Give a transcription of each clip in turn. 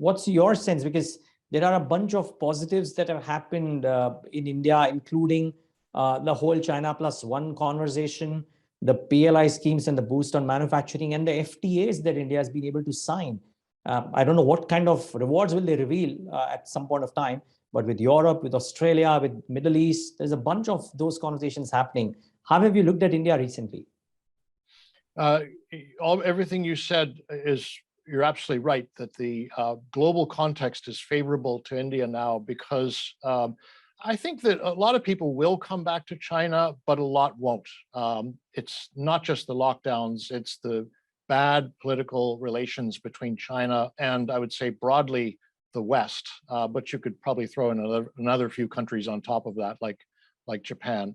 What's your sense? Because there are a bunch of positives that have happened in India, including the whole China plus one conversation, the PLI schemes and the boost on manufacturing, and the FTAs that India has been able to sign. I don't know what kind of rewards will they reveal at some point of time, but with Europe, with Australia, with Middle East, there's a bunch of those conversations happening. How have you looked at India recently? Everything you said you're absolutely right, that the global context is favorable to India now, because I think that a lot of people will come back to China, but a lot won't. It's not just the lockdowns, it's the bad political relations between China and, I would say, broadly the West, but you could probably throw in another few countries on top of that, like Japan.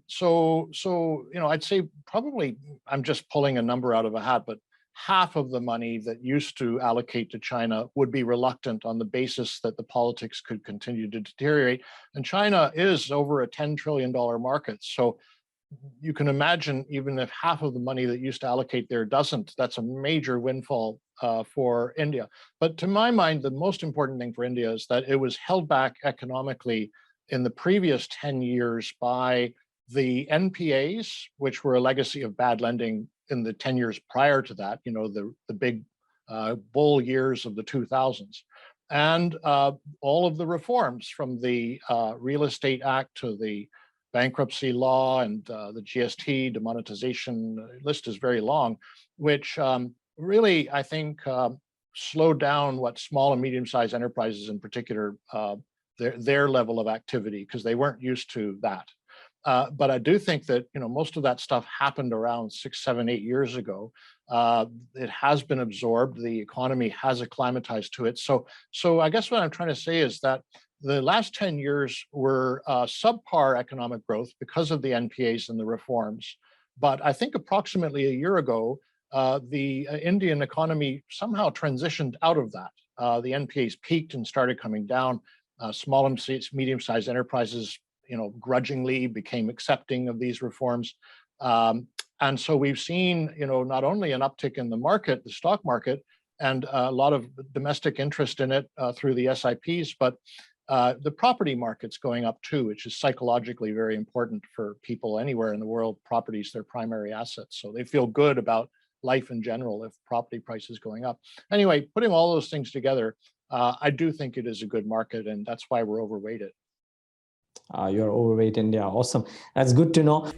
So I'd say probably, I'm just pulling a number out of a hat, but half of the money that used to allocate to China would be reluctant on the basis that the politics could continue to deteriorate. And China is over a $10 trillion market. So you can imagine, even if half of the money that used to allocate there doesn't, that's a major windfall for India. But to my mind, the most important thing for India is that it was held back economically in the previous 10 years by the NPAs, which were a legacy of bad lending in the 10 years prior to that, the big bull years of the 2000s. And all of the reforms, from the Real Estate Act to the bankruptcy law and the GST demonetization, list is very long, which really, I think, slowed down what small and medium-sized enterprises in particular, their level of activity, because they weren't used to that. But I do think that most of that stuff happened around 6, 7, 8 years ago. It has been absorbed. The economy has acclimatized to it. So I guess what I'm trying to say is that the last 10 years were subpar economic growth because of the NPAs and the reforms. But I think approximately a year ago, the Indian economy somehow transitioned out of that. The NPAs peaked and started coming down. Small and medium-sized enterprises, grudgingly became accepting of these reforms. And so we've seen, not only an uptick in the market, the stock market, and a lot of domestic interest in it through the SIPs, but the property market's going up too, which is psychologically very important for people anywhere in the world. Property is their primary asset, so they feel good about life in general if property prices going up. Anyway, putting all those things together, I do think it is a good market, and that's why we're overweighted. You're overweight India. Awesome. That's good to know.